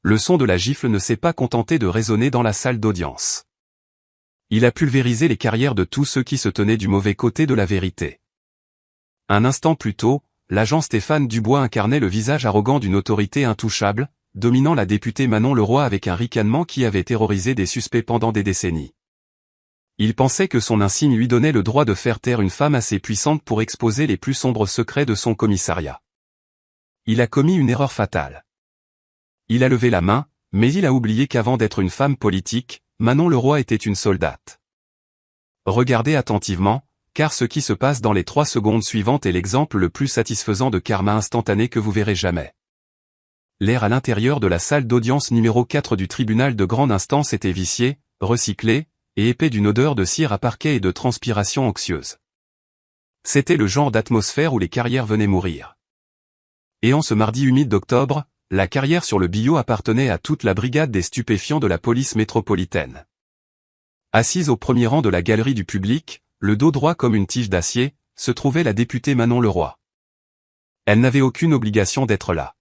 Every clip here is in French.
Le son de la gifle ne s'est pas contenté de résonner dans la salle d'audience. Il a pulvérisé les carrières de tous ceux qui se tenaient du mauvais côté de la vérité. Un instant plus tôt, l'agent Stéphane Dubois incarnait le visage arrogant d'une autorité intouchable, dominant la députée Manon Leroy avec un ricanement qui avait terrorisé des suspects pendant des décennies. Il pensait que son insigne lui donnait le droit de faire taire une femme assez puissante pour exposer les plus sombres secrets de son commissariat. Il a commis une erreur fatale. Il a levé la main, mais il a oublié qu'avant d'être une femme politique, Manon Leroy était une soldate. Regardez attentivement, car ce qui se passe dans les 3 secondes suivantes est l'exemple le plus satisfaisant de karma instantané que vous verrez jamais. L'air à l'intérieur de la salle d'audience numéro 4 du tribunal de grande instance était vicié, recyclé, et épais d'une odeur de cire à parquet et de transpiration anxieuse. C'était le genre d'atmosphère où les carrières venaient mourir. Et en ce mardi humide d'octobre, la carrière sur le billot appartenait à toute la brigade des stupéfiants de la police métropolitaine. Assise au premier rang de la galerie du public, le dos droit comme une tige d'acier, se trouvait la députée Manon Leroy. Elle n'avait aucune obligation d'être là.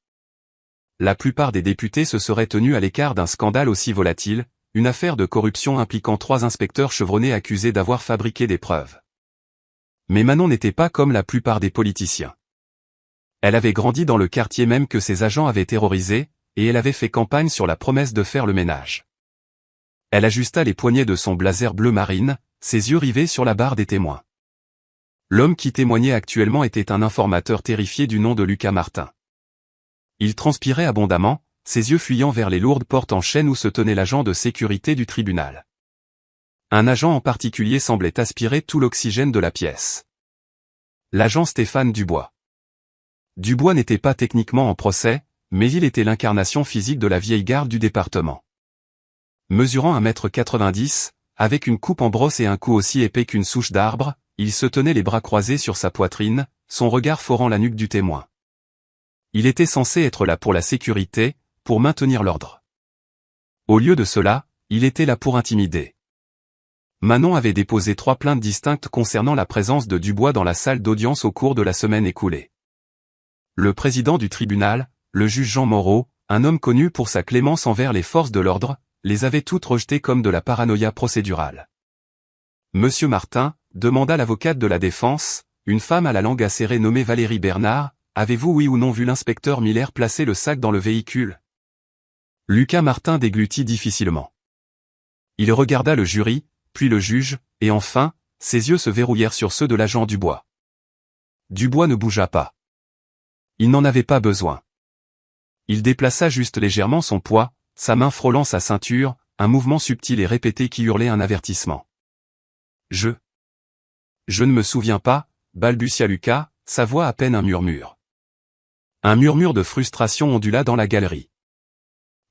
La plupart des députés se seraient tenus à l'écart d'un scandale aussi volatile, une affaire de corruption impliquant 3 inspecteurs chevronnés accusés d'avoir fabriqué des preuves. Mais Manon n'était pas comme la plupart des politiciens. Elle avait grandi dans le quartier même que ses agents avaient terrorisé, et elle avait fait campagne sur la promesse de faire le ménage. Elle ajusta les poignets de son blazer bleu marine, ses yeux rivés sur la barre des témoins. L'homme qui témoignait actuellement était un informateur terrifié du nom de Lucas Martin. Il transpirait abondamment, ses yeux fuyant vers les lourdes portes en chêne où se tenait l'agent de sécurité du tribunal. Un agent en particulier semblait aspirer tout l'oxygène de la pièce. L'agent Stéphane Dubois. Dubois n'était pas techniquement en procès, mais il était l'incarnation physique de la vieille garde du département. Mesurant 1,90 m, avec une coupe en brosse et un cou aussi épais qu'une souche d'arbre, il se tenait les bras croisés sur sa poitrine, son regard forant la nuque du témoin. Il était censé être là pour la sécurité, pour maintenir l'ordre. Au lieu de cela, il était là pour intimider. Manon avait déposé 3 plaintes distinctes concernant la présence de Dubois dans la salle d'audience au cours de la semaine écoulée. Le président du tribunal, le juge Jean Moreau, un homme connu pour sa clémence envers les forces de l'ordre, les avait toutes rejetées comme de la paranoïa procédurale. Monsieur Martin, demanda l'avocate de la défense, une femme à la langue acérée nommée Valérie Bernard, avez-vous oui ou non vu l'inspecteur Miller placer le sac dans le véhicule? Lucas Martin déglutit difficilement. Il regarda le jury, puis le juge, et enfin, ses yeux se verrouillèrent sur ceux de l'agent Dubois. Dubois ne bougea pas. Il n'en avait pas besoin. Il déplaça juste légèrement son poids, sa main frôlant sa ceinture, un mouvement subtil et répété qui hurlait un avertissement. Je ne me souviens pas, balbutia Lucas, sa voix à peine un murmure. Un murmure de frustration ondula dans la galerie.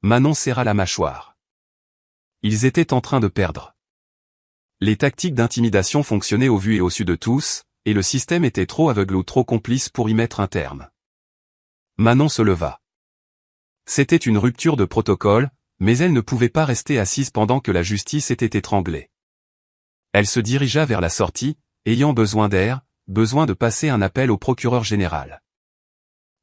Manon serra la mâchoire. Ils étaient en train de perdre. Les tactiques d'intimidation fonctionnaient au vu et au su de tous, et le système était trop aveugle ou trop complice pour y mettre un terme. Manon se leva. C'était une rupture de protocole, mais elle ne pouvait pas rester assise pendant que la justice était étranglée. Elle se dirigea vers la sortie, ayant besoin d'air, besoin de passer un appel au procureur général.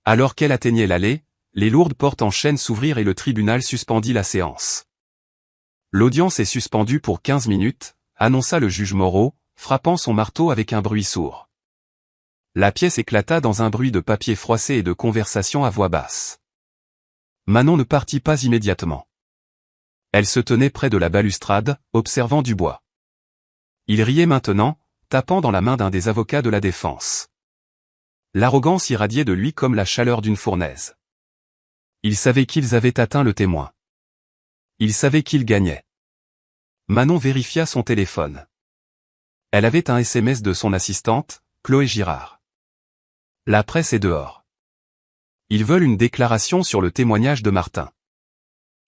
Alors qu'elle atteignait l'allée, les lourdes portes en chêne s'ouvrirent et le tribunal suspendit la séance. L'audience est suspendue pour 15 minutes, annonça le juge Moreau, frappant son marteau avec un bruit sourd. La pièce éclata dans un bruit de papier froissé et de conversation à voix basse. Manon ne partit pas immédiatement. Elle se tenait près de la balustrade, observant Dubois. Il riait maintenant, tapant dans la main d'un des avocats de la défense. L'arrogance irradiait de lui comme la chaleur d'une fournaise. Il savait qu'ils avaient atteint le témoin. Il savait qu'il gagnait. Manon vérifia son téléphone. Elle avait un SMS de son assistante, Chloé Girard. La presse est dehors. Ils veulent une déclaration sur le témoignage de Martin.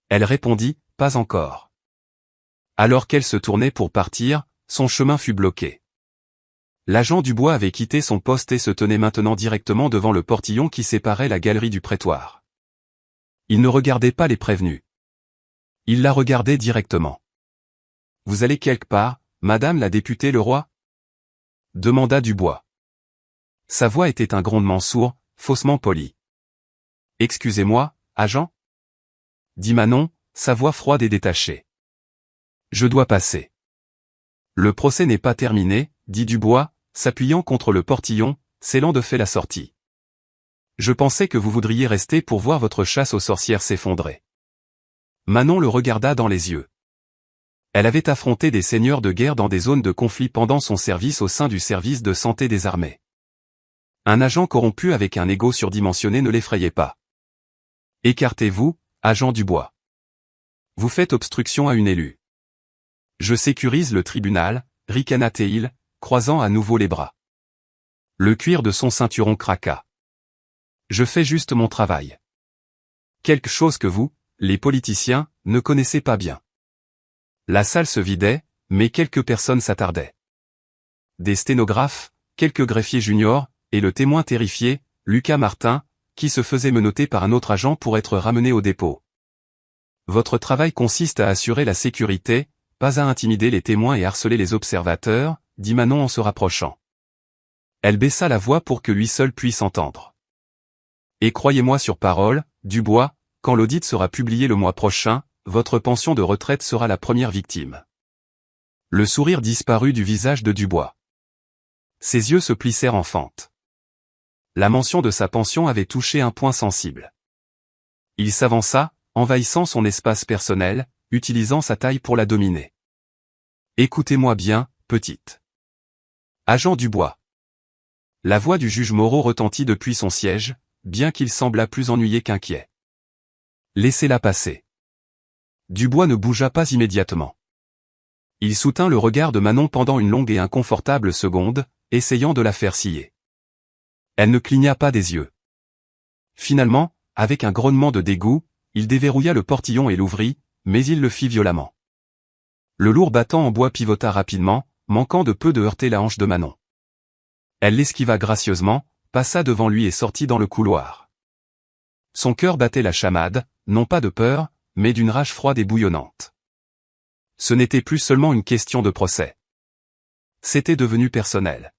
Elle répondit, pas encore. Alors qu'elle se tournait pour partir, son chemin fut bloqué. L'agent Dubois avait quitté son poste et se tenait maintenant directement devant le portillon qui séparait la galerie du prétoire. Il ne regardait pas les prévenus. Il la regardait directement. « Vous allez quelque part, madame la députée Leroy ?» demanda Dubois. Sa voix était un grondement sourd, faussement poli. « Excusez-moi, agent ?» dit Manon, sa voix froide et détachée. Je dois passer. Le procès n'est pas terminé, dit Dubois, s'appuyant contre le portillon, scellant de fait la sortie. Je pensais que vous voudriez rester pour voir votre chasse aux sorcières s'effondrer. Manon le regarda dans les yeux. Elle avait affronté des seigneurs de guerre dans des zones de conflit pendant son service au sein du service de santé des armées. Un agent corrompu avec un ego surdimensionné ne l'effrayait pas. Écartez-vous, agent Dubois. Vous faites obstruction à une élue. Je sécurise le tribunal, ricana Théil, croisant à nouveau les bras. Le cuir de son ceinturon craqua. Je fais juste mon travail. Quelque chose que vous, les politiciens, ne connaissez pas bien. La salle se vidait, mais quelques personnes s'attardaient. Des sténographes, quelques greffiers juniors, et le témoin terrifié, Lucas Martin, qui se faisait menotter par un autre agent pour être ramené au dépôt. Votre travail consiste à assurer la sécurité, pas à intimider les témoins et harceler les observateurs, dit Manon en se rapprochant. Elle baissa la voix pour que lui seul puisse entendre. Et croyez-moi sur parole, Dubois, quand l'audit sera publié le mois prochain, votre pension de retraite sera la première victime. Le sourire disparut du visage de Dubois. Ses yeux se plissèrent en fente. La mention de sa pension avait touché un point sensible. Il s'avança, envahissant son espace personnel, utilisant sa taille pour la dominer. Écoutez-moi bien, petite. Agent Dubois. La voix du juge Moreau retentit depuis son siège, bien qu'il semblât plus ennuyé qu'inquiet. Laissez-la passer. Dubois ne bougea pas immédiatement. Il soutint le regard de Manon pendant une longue et inconfortable seconde, essayant de la faire scier. Elle ne cligna pas des yeux. Finalement, avec un grognement de dégoût, il déverrouilla le portillon et l'ouvrit, mais il le fit violemment. Le lourd battant en bois pivota rapidement, manquant de peu de heurter la hanche de Manon. Elle l'esquiva gracieusement, passa devant lui et sortit dans le couloir. Son cœur battait la chamade, non pas de peur, mais d'une rage froide et bouillonnante. Ce n'était plus seulement une question de procès. C'était devenu personnel.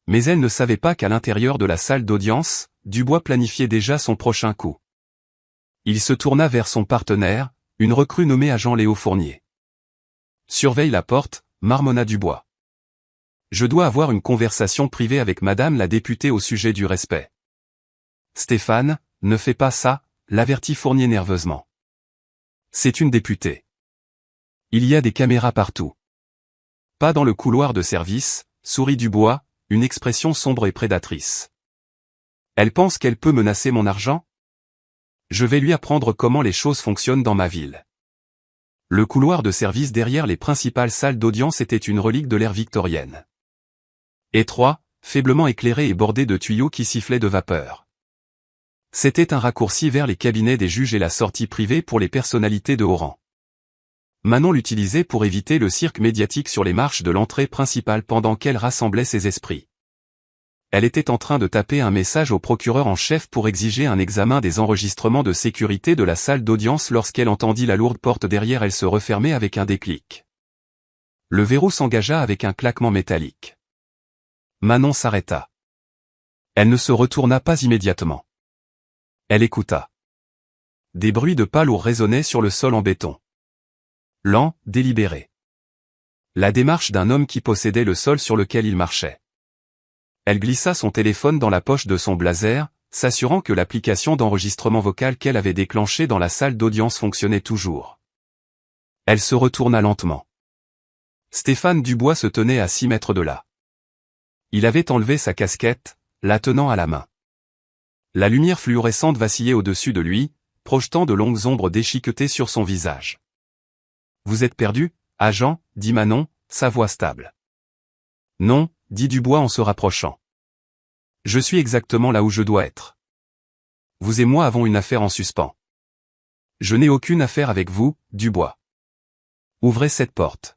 Mais elle ne savait pas qu'à l'intérieur de la salle d'audience, Dubois planifiait déjà son prochain coup. Il se tourna vers son partenaire, une recrue nommée agent Léo Fournier. Surveille la porte, marmonna Dubois. Je dois avoir une conversation privée avec madame la députée au sujet du respect. Stéphane, ne fais pas ça, l'avertit Fournier nerveusement. C'est une députée. Il y a des caméras partout. Pas dans le couloir de service, sourit Dubois, une expression sombre et prédatrice. Elle pense qu'elle peut menacer mon argent? Je vais lui apprendre comment les choses fonctionnent dans ma ville. Le couloir de service derrière les principales salles d'audience était une relique de l'ère victorienne. Étroit, faiblement éclairé et bordé de tuyaux qui sifflaient de vapeur. C'était un raccourci vers les cabinets des juges et la sortie privée pour les personnalités de haut rang. Manon l'utilisait pour éviter le cirque médiatique sur les marches de l'entrée principale pendant qu'elle rassemblait ses esprits. Elle était en train de taper un message au procureur en chef pour exiger un examen des enregistrements de sécurité de la salle d'audience lorsqu'elle entendit la lourde porte derrière elle se refermer avec un déclic. Le verrou s'engagea avec un claquement métallique. Manon s'arrêta. Elle ne se retourna pas immédiatement. Elle écouta. Des bruits de pas lourds résonnaient sur le sol en béton. Lent, délibéré. La démarche d'un homme qui possédait le sol sur lequel il marchait. Elle glissa son téléphone dans la poche de son blazer, s'assurant que l'application d'enregistrement vocal qu'elle avait déclenchée dans la salle d'audience fonctionnait toujours. Elle se retourna lentement. Stéphane Dubois se tenait à 6 mètres de là. Il avait enlevé sa casquette, la tenant à la main. La lumière fluorescente vacillait au-dessus de lui, projetant de longues ombres déchiquetées sur son visage. Vous êtes perdu, agent, dit Manon, sa voix stable. Non, dit Dubois en se rapprochant. Je suis exactement là où je dois être. Vous et moi avons une affaire en suspens. Je n'ai aucune affaire avec vous, Dubois. Ouvrez cette porte.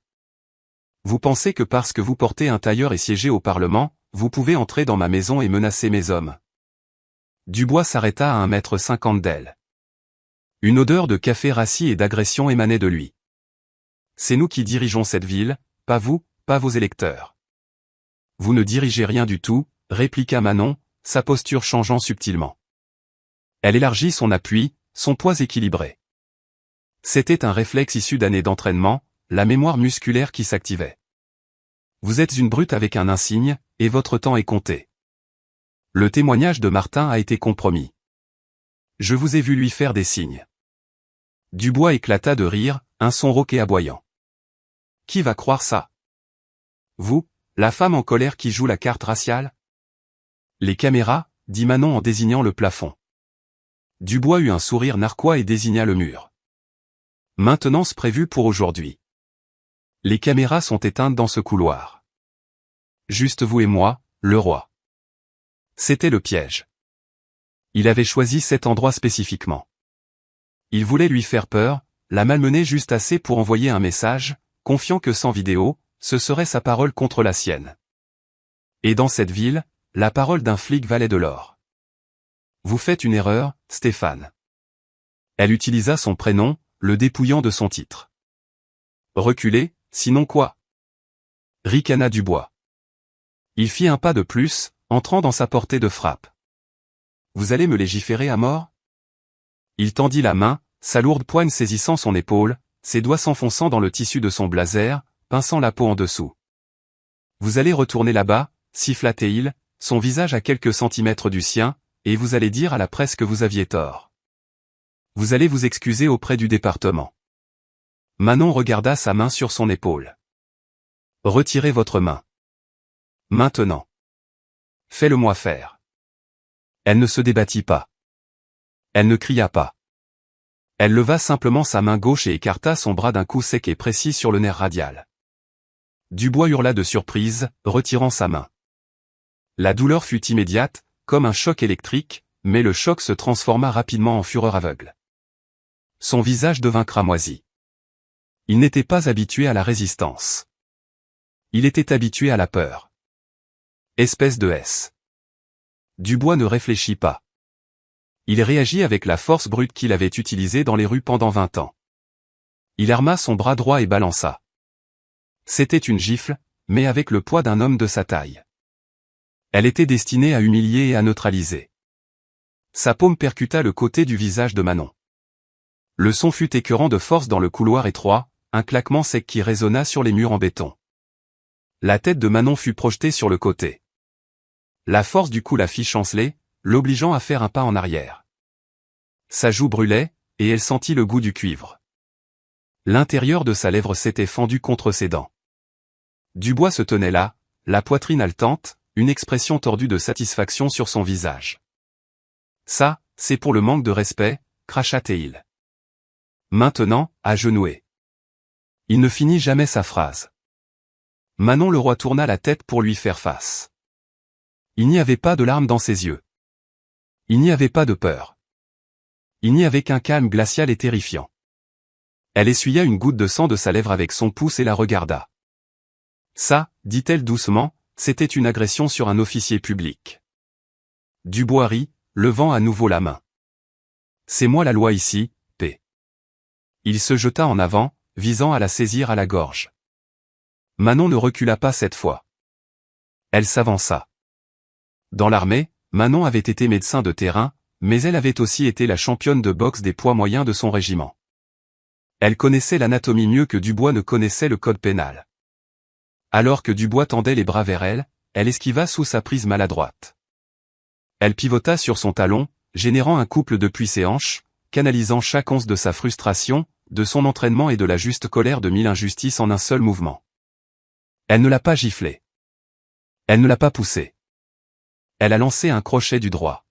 Vous pensez que parce que vous portez un tailleur et siégez au Parlement, vous pouvez entrer dans ma maison et menacer mes hommes. Dubois s'arrêta à 1,50 m d'elle. Une odeur de café rassis et d'agression émanait de lui. C'est nous qui dirigeons cette ville, pas vous, pas vos électeurs. Vous ne dirigez rien du tout, répliqua Manon, sa posture changeant subtilement. Elle élargit son appui, son poids équilibré. C'était un réflexe issu d'années d'entraînement, la mémoire musculaire qui s'activait. Vous êtes une brute avec un insigne, et votre temps est compté. Le témoignage de Martin a été compromis. Je vous ai vu lui faire des signes. Dubois éclata de rire, un son rauque et aboyant. Qui va croire ça? Vous, la femme en colère qui joue la carte raciale? Les caméras, dit Manon en désignant le plafond. Dubois eut un sourire narquois et désigna le mur. Maintenance prévue pour aujourd'hui. Les caméras sont éteintes dans ce couloir. Juste vous et moi, le roi. C'était le piège. Il avait choisi cet endroit spécifiquement. Il voulait lui faire peur, la malmener juste assez pour envoyer un message, confiant que sans vidéo, ce serait sa parole contre la sienne. Et dans cette ville, la parole d'un flic valait de l'or. Vous faites une erreur, Stéphane. Elle utilisa son prénom, le dépouillant de son titre. Reculez, sinon quoi? Ricana Dubois. Il fit un pas de plus, entrant dans sa portée de frappe. Vous allez me légiférer à mort? Il tendit la main, sa lourde poigne saisissant son épaule, ses doigts s'enfonçant dans le tissu de son blazer, pinçant la peau en dessous. Vous allez retourner là-bas, siffla-t-il, son visage à quelques centimètres du sien, et vous allez dire à la presse que vous aviez tort. Vous allez vous excuser auprès du département. Manon regarda sa main sur son épaule. Retirez votre main. Maintenant. Fais-le-moi faire. Elle ne se débattit pas. Elle ne cria pas. Elle leva simplement sa main gauche et écarta son bras d'un coup sec et précis sur le nerf radial. Dubois hurla de surprise, retirant sa main. La douleur fut immédiate, comme un choc électrique, mais le choc se transforma rapidement en fureur aveugle. Son visage devint cramoisi. Il n'était pas habitué à la résistance. Il était habitué à la peur. Espèce de S. Dubois ne réfléchit pas. Il réagit avec la force brute qu'il avait utilisée dans les rues pendant 20 ans. Il arma son bras droit et balança. C'était une gifle, mais avec le poids d'un homme de sa taille. Elle était destinée à humilier et à neutraliser. Sa paume percuta le côté du visage de Manon. Le son fut écœurant de force dans le couloir étroit, un claquement sec qui résonna sur les murs en béton. La tête de Manon fut projetée sur le côté. La force du coup la fit chanceler, l'obligeant à faire un pas en arrière. Sa joue brûlait, et elle sentit le goût du cuivre. L'intérieur de sa lèvre s'était fendu contre ses dents. Dubois se tenait là, la poitrine haletante, une expression tordue de satisfaction sur son visage. Ça, c'est pour le manque de respect, cracha-t-il. Maintenant, agenoué. Il ne finit jamais sa phrase. Manon Leroy tourna la tête pour lui faire face. Il n'y avait pas de larmes dans ses yeux. Il n'y avait pas de peur. Il n'y avait qu'un calme glacial et terrifiant. Elle essuya une goutte de sang de sa lèvre avec son pouce et la regarda. Ça, dit-elle doucement, c'était une agression sur un officier public. Dubois rit, levant à nouveau la main. C'est moi la loi ici, P. Il se jeta en avant, visant à la saisir à la gorge. Manon ne recula pas cette fois. Elle s'avança. Dans l'armée, Manon avait été médecin de terrain, mais elle avait aussi été la championne de boxe des poids moyens de son régiment. Elle connaissait l'anatomie mieux que Dubois ne connaissait le code pénal. Alors que Dubois tendait les bras vers elle, elle esquiva sous sa prise maladroite. Elle pivota sur son talon, générant un couple depuis ses hanches, canalisant chaque once de sa frustration, de son entraînement et de la juste colère de mille injustices en un seul mouvement. Elle ne l'a pas giflé. Elle ne l'a pas poussé. Elle a lancé un crochet du droit.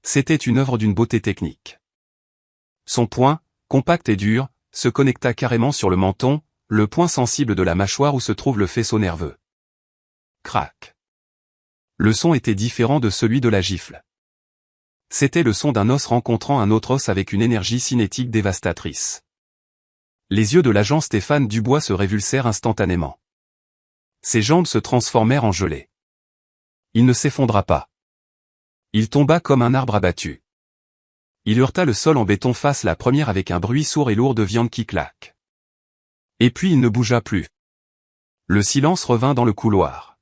C'était une œuvre d'une beauté technique. Son poing, compact et dur, se connecta carrément sur le menton, le point sensible de la mâchoire où se trouve le faisceau nerveux. Crac. Le son était différent de celui de la gifle. C'était le son d'un os rencontrant un autre os avec une énergie cinétique dévastatrice. Les yeux de l'agent Stéphane Dubois se révulsèrent instantanément. Ses jambes se transformèrent en gelée. Il ne s'effondra pas. Il tomba comme un arbre abattu. Il heurta le sol en béton face la première avec un bruit sourd et lourd de viande qui claque. Et puis il ne bougea plus. Le silence revint dans le couloir.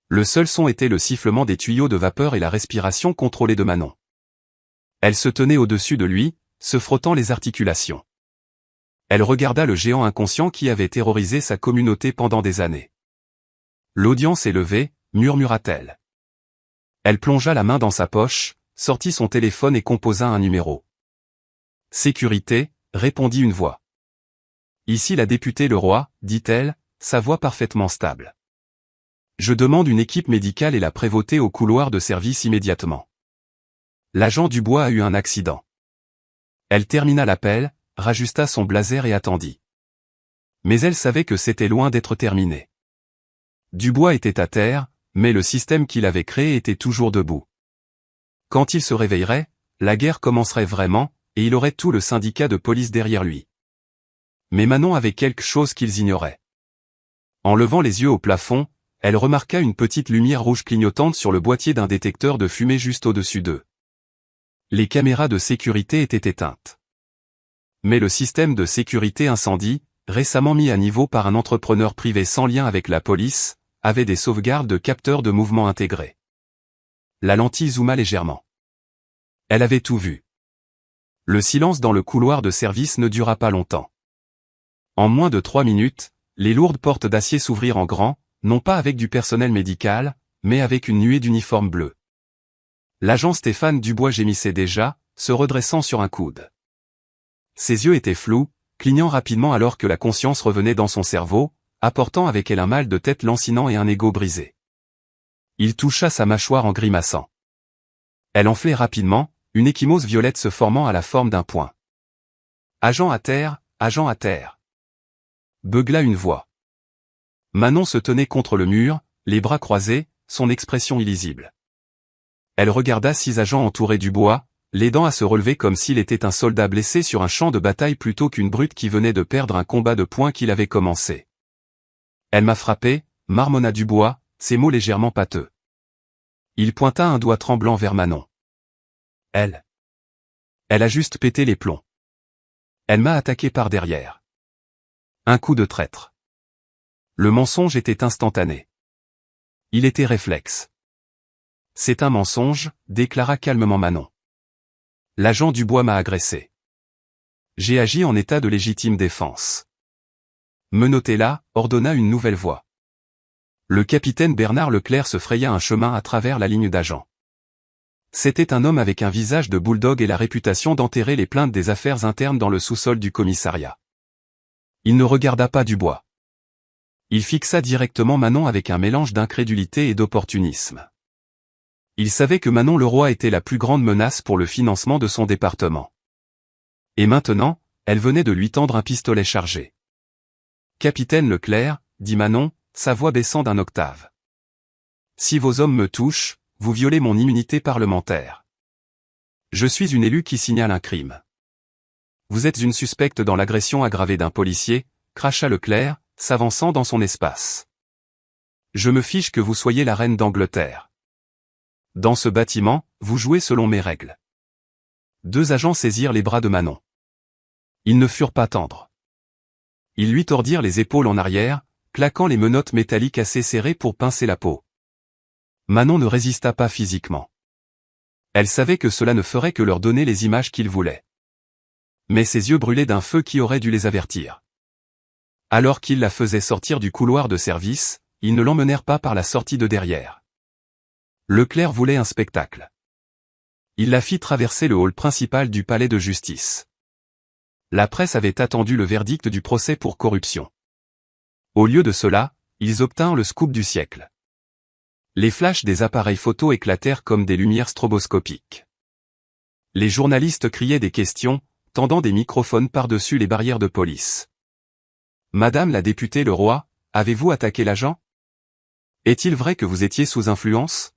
Le seul son était le sifflement des tuyaux de vapeur et la respiration contrôlée de Manon. Elle se tenait au-dessus de lui, se frottant les articulations. Elle regarda le géant inconscient qui avait terrorisé sa communauté pendant des années. L'audience est levée, murmura-t-elle. Elle plongea la main dans sa poche, sortit son téléphone et composa un numéro. Sécurité, répondit une voix. Ici la députée Leroy, dit-elle, sa voix parfaitement stable. Je demande une équipe médicale et la prévôté au couloir de service immédiatement. L'agent Dubois a eu un accident. Elle termina l'appel, rajusta son blazer et attendit. Mais elle savait que c'était loin d'être terminé. Dubois était à terre, mais le système qu'il avait créé était toujours debout. Quand il se réveillerait, la guerre commencerait vraiment, et il aurait tout le syndicat de police derrière lui. Mais Manon avait quelque chose qu'ils ignoraient. En levant les yeux au plafond, elle remarqua une petite lumière rouge clignotante sur le boîtier d'un détecteur de fumée juste au-dessus d'eux. Les caméras de sécurité étaient éteintes. Mais le système de sécurité incendie, récemment mis à niveau par un entrepreneur privé sans lien avec la police, avait des sauvegardes de capteurs de mouvement intégrés. La lentille zooma légèrement. Elle avait tout vu. Le silence dans le couloir de service ne dura pas longtemps. En moins de 3 minutes, les lourdes portes d'acier s'ouvrirent en grand, non pas avec du personnel médical, mais avec une nuée d'uniformes bleus. L'agent Stéphane Dubois gémissait déjà, se redressant sur un coude. Ses yeux étaient flous, clignant rapidement alors que la conscience revenait dans son cerveau, apportant avec elle un mal de tête lancinant et un ego brisé. Il toucha sa mâchoire en grimaçant. Elle enflait rapidement, une ecchymose violette se formant à la forme d'un poing. « Agent à terre, agent à terre !» beugla une voix. Manon se tenait contre le mur, les bras croisés, son expression illisible. Elle regarda 6 agents entourés du bois, l'aidant à se relever comme s'il était un soldat blessé sur un champ de bataille plutôt qu'une brute qui venait de perdre un combat de poing qu'il avait commencé. Elle m'a frappé, marmonna Dubois, ses mots légèrement pâteux. Il pointa un doigt tremblant vers Manon. Elle a juste pété les plombs. Elle m'a attaqué par derrière. Un coup de traître. Le mensonge était instantané. Il était réflexe. C'est un mensonge, déclara calmement Manon. L'agent Dubois m'a agressé. J'ai agi en état de légitime défense. Menottez-la, ordonna une nouvelle voix. Le capitaine Bernard Leclerc se fraya un chemin à travers la ligne d'agents. C'était un homme avec un visage de bulldog et la réputation d'enterrer les plaintes des affaires internes dans le sous-sol du commissariat. Il ne regarda pas Dubois. Il fixa directement Manon avec un mélange d'incrédulité et d'opportunisme. Il savait que Manon Leroy était la plus grande menace pour le financement de son département. Et maintenant, elle venait de lui tendre un pistolet chargé. « Capitaine Leclerc, dit Manon, sa voix baissant d'un octave. Si vos hommes me touchent, vous violez mon immunité parlementaire. Je suis une élue qui signale un crime. Vous êtes une suspecte dans l'agression aggravée d'un policier, cracha Leclerc, s'avançant dans son espace. Je me fiche que vous soyez la reine d'Angleterre. Dans ce bâtiment, vous jouez selon mes règles. 2 agents saisirent les bras de Manon. Ils ne furent pas tendres. Ils lui tordirent les épaules en arrière, claquant les menottes métalliques assez serrées pour pincer la peau. Manon ne résista pas physiquement. Elle savait que cela ne ferait que leur donner les images qu'ils voulaient. Mais ses yeux brûlaient d'un feu qui aurait dû les avertir. Alors qu'ils la faisaient sortir du couloir de service, ils ne l'emmenèrent pas par la sortie de derrière. Leclerc voulait un spectacle. Il la fit traverser le hall principal du palais de justice. La presse avait attendu le verdict du procès pour corruption. Au lieu de cela, ils obtinrent le scoop du siècle. Les flashs des appareils photo éclatèrent comme des lumières stroboscopiques. Les journalistes criaient des questions, tendant des microphones par-dessus les barrières de police. « Madame la députée Leroy, avez-vous attaqué l'agent? Est-il vrai que vous étiez sous influence?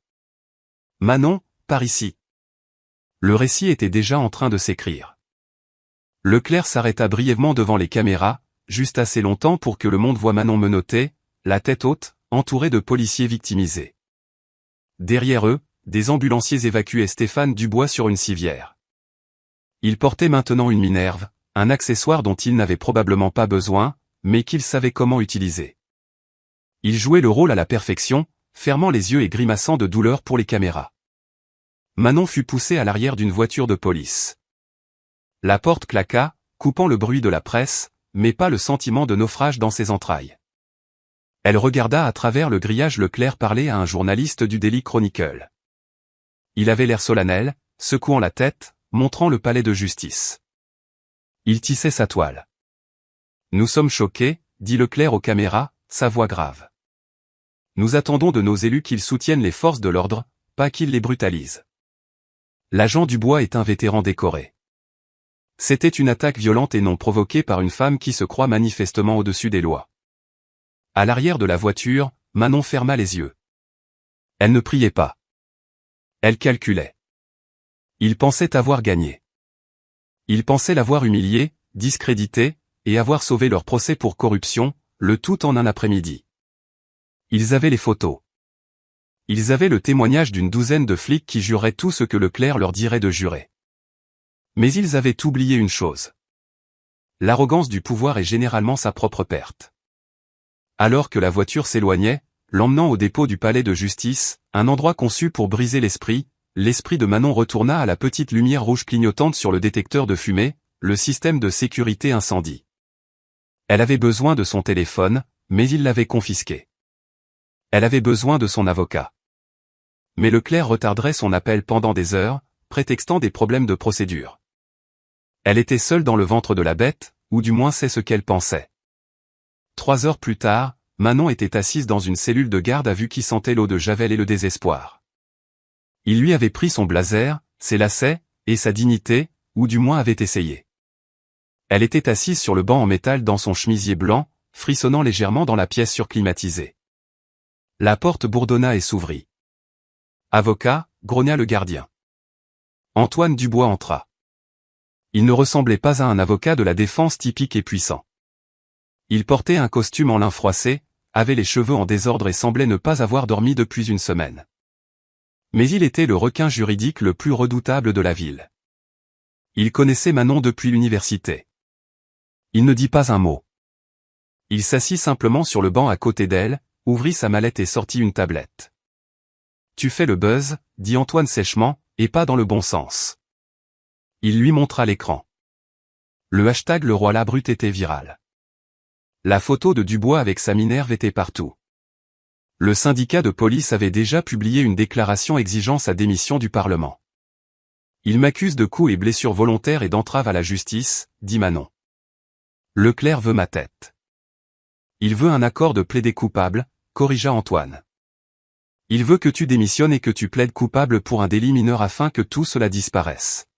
Manon, par ici. » Le récit était déjà en train de s'écrire. Leclerc s'arrêta brièvement devant les caméras, juste assez longtemps pour que le monde voie Manon menottée, la tête haute, entourée de policiers victimisés. Derrière eux, des ambulanciers évacuaient Stéphane Dubois sur une civière. Il portait maintenant une Minerve, un accessoire dont il n'avait probablement pas besoin, mais qu'il savait comment utiliser. Il jouait le rôle à la perfection, fermant les yeux et grimaçant de douleur pour les caméras. Manon fut poussée à l'arrière d'une voiture de police. La porte claqua, coupant le bruit de la presse, mais pas le sentiment de naufrage dans ses entrailles. Elle regarda à travers le grillage Leclerc parler à un journaliste du Daily Chronicle. Il avait l'air solennel, secouant la tête, montrant le palais de justice. Il tissait sa toile. « Nous sommes choqués », dit Leclerc aux caméras, sa voix grave. « Nous attendons de nos élus qu'ils soutiennent les forces de l'ordre, pas qu'ils les brutalisent. » L'agent Dubois est un vétéran décoré. C'était une attaque violente et non provoquée par une femme qui se croit manifestement au-dessus des lois. À l'arrière de la voiture, Manon ferma les yeux. Elle ne priait pas. Elle calculait. Il pensait avoir gagné. Il pensait l'avoir humilié, discrédité, et avoir sauvé leur procès pour corruption, le tout en un après-midi. Ils avaient les photos. Ils avaient le témoignage d'une douzaine de flics qui juraient tout ce que Leclerc leur dirait de jurer. Mais ils avaient oublié une chose. L'arrogance du pouvoir est généralement sa propre perte. Alors que la voiture s'éloignait, l'emmenant au dépôt du palais de justice, un endroit conçu pour briser l'esprit de Manon retourna à la petite lumière rouge clignotante sur le détecteur de fumée, le système de sécurité incendie. Elle avait besoin de son téléphone, mais il l'avait confisqué. Elle avait besoin de son avocat. Mais Leclerc retarderait son appel pendant des heures, prétextant des problèmes de procédure. Elle était seule dans le ventre de la bête, ou du moins c'est ce qu'elle pensait. 3 heures plus tard, Manon était assise dans une cellule de garde à vue qui sentait l'eau de Javel et le désespoir. Il lui avait pris son blazer, ses lacets, et sa dignité, ou du moins avait essayé. Elle était assise sur le banc en métal dans son chemisier blanc, frissonnant légèrement dans la pièce surclimatisée. La porte bourdonna et s'ouvrit. « Avocat », grogna le gardien. Antoine Dubois entra. Il ne ressemblait pas à un avocat de la défense typique et puissant. Il portait un costume en lin froissé, avait les cheveux en désordre et semblait ne pas avoir dormi depuis une semaine. Mais il était le requin juridique le plus redoutable de la ville. Il connaissait Manon depuis l'université. Il ne dit pas un mot. Il s'assit simplement sur le banc à côté d'elle, ouvrit sa mallette et sortit une tablette. « Tu fais le buzz », dit Antoine sèchement, et pas dans le bon sens. Il lui montra l'écran. Le hashtag Le Roi Labrut était viral. La photo de Dubois avec sa Minerve était partout. Le syndicat de police avait déjà publié une déclaration exigeant sa démission du Parlement. « Il m'accuse de coups et blessures volontaires et d'entrave à la justice », dit Manon. « Leclerc veut ma tête. Il veut un accord de plaider coupable », corrigea Antoine. « Il veut que tu démissionnes et que tu plaides coupable pour un délit mineur afin que tout cela disparaisse.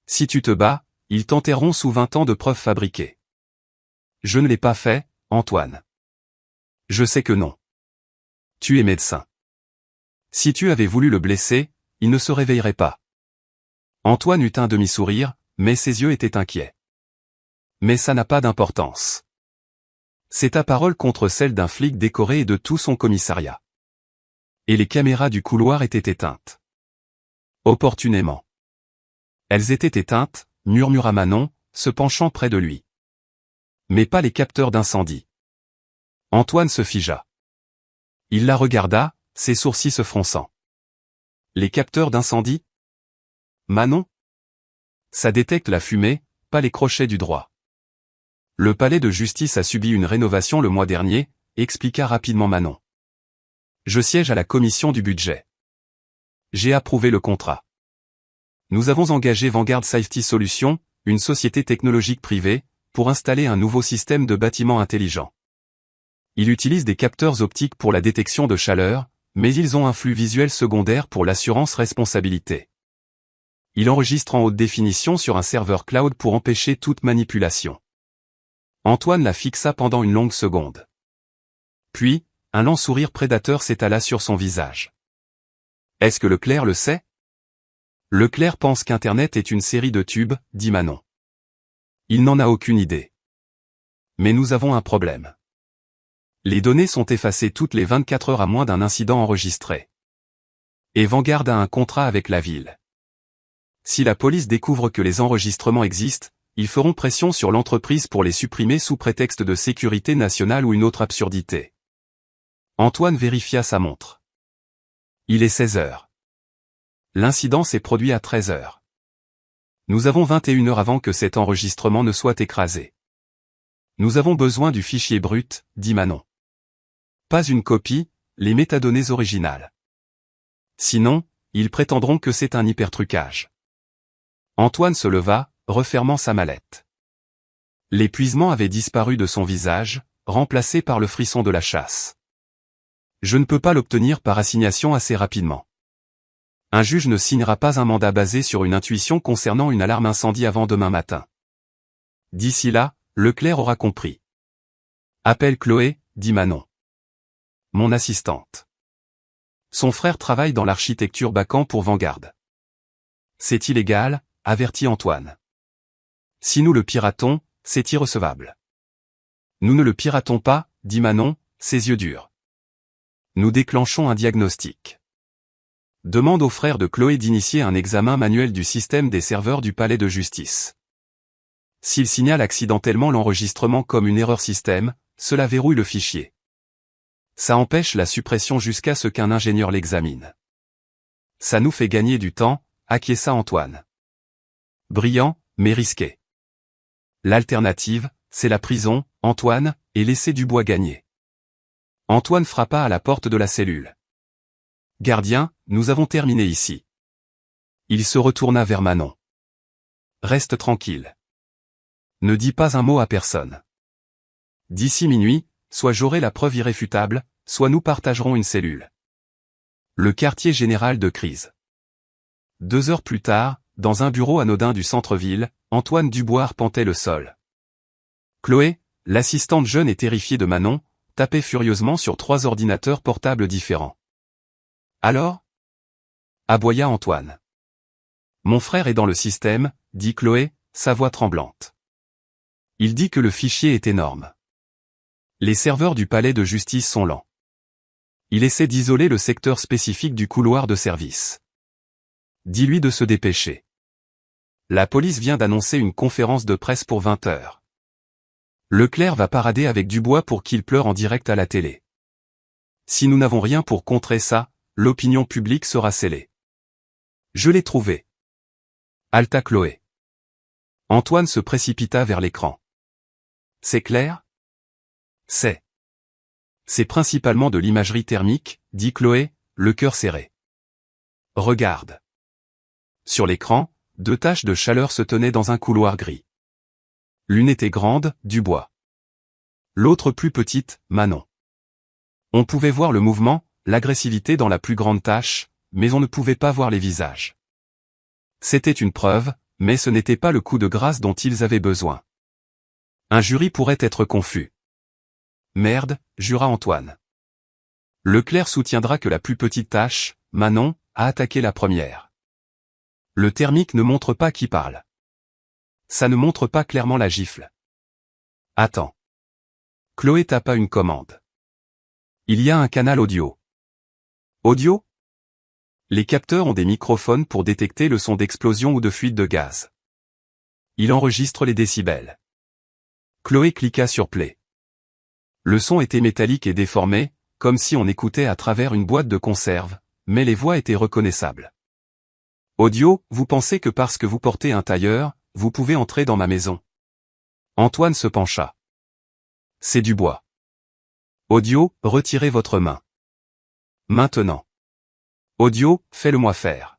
Si tu te bats, ils t'enterreront sous 20 ans de preuves fabriquées. » Je ne l'ai pas fait, Antoine. Je sais que non. Tu es médecin. Si tu avais voulu le blesser, il ne se réveillerait pas. Antoine eut un demi-sourire, mais ses yeux étaient inquiets. Mais ça n'a pas d'importance. C'est ta parole contre celle d'un flic décoré et de tout son commissariat. Et les caméras du couloir étaient éteintes. Opportunément. Elles étaient éteintes, murmura Manon, se penchant près de lui. Mais pas les capteurs d'incendie. Antoine se figea. Il la regarda, ses sourcils se fronçant. Les capteurs d'incendie ? Manon ? Ça détecte la fumée, pas les crochets du droit. Le palais de justice a subi une rénovation le mois dernier, expliqua rapidement Manon. Je siège à la commission du budget. J'ai approuvé le contrat. Nous avons engagé Vanguard Safety Solutions, une société technologique privée, pour installer un nouveau système de bâtiment intelligent. Il utilise des capteurs optiques pour la détection de chaleur, mais ils ont un flux visuel secondaire pour l'assurance responsabilité. Il enregistre en haute définition sur un serveur cloud pour empêcher toute manipulation. Antoine la fixa pendant une longue seconde. Puis, un lent sourire prédateur s'étala sur son visage. Est-ce que Leclerc le sait ? Leclerc pense qu'Internet est une série de tubes, dit Manon. Il n'en a aucune idée. Mais nous avons un problème. Les données sont effacées toutes les 24 heures à moins d'un incident enregistré. Et Vanguard a un contrat avec la ville. Si la police découvre que les enregistrements existent, ils feront pression sur l'entreprise pour les supprimer sous prétexte de sécurité nationale ou une autre absurdité. Antoine vérifia sa montre. Il est 16 heures. L'incident s'est produit à 13 heures. Nous avons 21 heures avant que cet enregistrement ne soit écrasé. Nous avons besoin du fichier brut, dit Manon. Pas une copie, les métadonnées originales. Sinon, ils prétendront que c'est un hypertrucage. Antoine se leva, refermant sa mallette. L'épuisement avait disparu de son visage, remplacé par le frisson de la chasse. Je ne peux pas l'obtenir par assignation assez rapidement. Un juge ne signera pas un mandat basé sur une intuition concernant une alarme incendie avant demain matin. D'ici là, Leclerc aura compris. Appelle Chloé, dit Manon. Mon assistante. Son frère travaille dans l'architecture Bacan pour Vanguard. C'est illégal, avertit Antoine. Si nous le piratons, c'est irrecevable. Nous ne le piratons pas, dit Manon, ses yeux durs. Nous déclenchons un diagnostic. Demande au frère de Chloé d'initier un examen manuel du système des serveurs du palais de justice. S'il signale accidentellement l'enregistrement comme une erreur système, cela verrouille le fichier. Ça empêche la suppression jusqu'à ce qu'un ingénieur l'examine. Ça nous fait gagner du temps, acquiesça Antoine. Brillant, mais risqué. L'alternative, c'est la prison, Antoine, et laisser Dubois gagner. Antoine frappa à la porte de la cellule. Gardien, nous avons terminé ici. Il se retourna vers Manon. Reste tranquille. Ne dis pas un mot à personne. D'ici minuit, soit j'aurai la preuve irréfutable, soit nous partagerons une cellule. Le quartier général de crise. 2 heures plus tard, dans un bureau anodin du centre-ville, Antoine Dubois arpentait le sol. Chloé, l'assistante jeune et terrifiée de Manon, tapait furieusement sur 3 ordinateurs portables différents. Alors ? Aboya Antoine. Mon frère est dans le système, dit Chloé, sa voix tremblante. Il dit que le fichier est énorme. Les serveurs du palais de justice sont lents. Il essaie d'isoler le secteur spécifique du couloir de service. Dis-lui de se dépêcher. La police vient d'annoncer une conférence de presse pour 20 heures. Leclerc va parader avec Dubois pour qu'il pleure en direct à la télé. Si nous n'avons rien pour contrer ça, l'opinion publique sera scellée. Je l'ai trouvé. Halta Chloé. Antoine se précipita vers l'écran. C'est clair ? C'est principalement de l'imagerie thermique, dit Chloé, le cœur serré. Regarde. Sur l'écran, 2 taches de chaleur se tenaient dans un couloir gris. L'une était grande, Dubois. L'autre plus petite, Manon. On pouvait voir le mouvement, l'agressivité dans la plus grande tache, mais on ne pouvait pas voir les visages. C'était une preuve, mais ce n'était pas le coup de grâce dont ils avaient besoin. Un jury pourrait être confus. Merde, jura Antoine. Leclerc soutiendra que la plus petite tache, Manon, a attaqué la première. Le thermique ne montre pas qui parle. Ça ne montre pas clairement la gifle. Attends. Chloé tapa une commande. Il y a un canal audio. Audio ? Les capteurs ont des microphones pour détecter le son d'explosion ou de fuite de gaz. Il enregistre les décibels. Chloé cliqua sur play. Le son était métallique et déformé, comme si on écoutait à travers une boîte de conserve, mais les voix étaient reconnaissables. Audio, vous pensez que parce que vous portez un tailleur, vous pouvez entrer dans ma maison. Antoine se pencha. C'est Dubois. Audio, retirez votre main. Maintenant. Audio, fais-le-moi faire.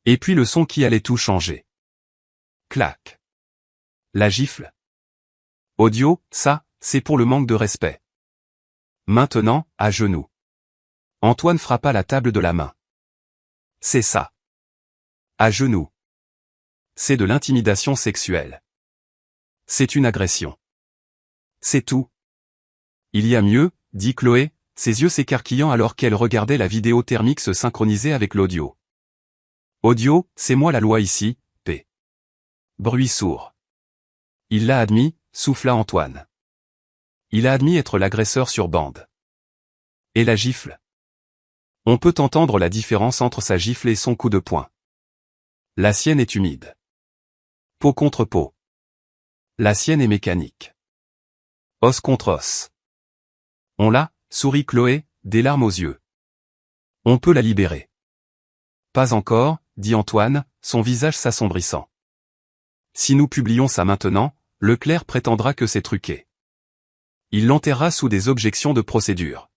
Et puis le son qui allait tout changer. Clac. La gifle. Audio, ça, c'est pour le manque de respect. Maintenant, à genoux. Antoine frappa la table de la main. C'est ça. À genoux. C'est de l'intimidation sexuelle. C'est une agression. C'est tout. Il y a mieux, dit Chloé, ses yeux s'écarquillant alors qu'elle regardait la vidéo thermique se synchroniser avec l'audio. Audio, c'est moi la loi ici, P. Bruit sourd. Il l'a admis, souffla Antoine. Il a admis être l'agresseur sur bande. Et la gifle. On peut entendre la différence entre sa gifle et son coup de poing. La sienne est humide. Peau contre peau. La sienne est mécanique. Os contre os. On l'a, sourit Chloé, des larmes aux yeux. On peut la libérer. Pas encore, dit Antoine, son visage s'assombrissant. Si nous publions ça maintenant, Leclerc prétendra que c'est truqué. Il l'enterrera sous des objections de procédure.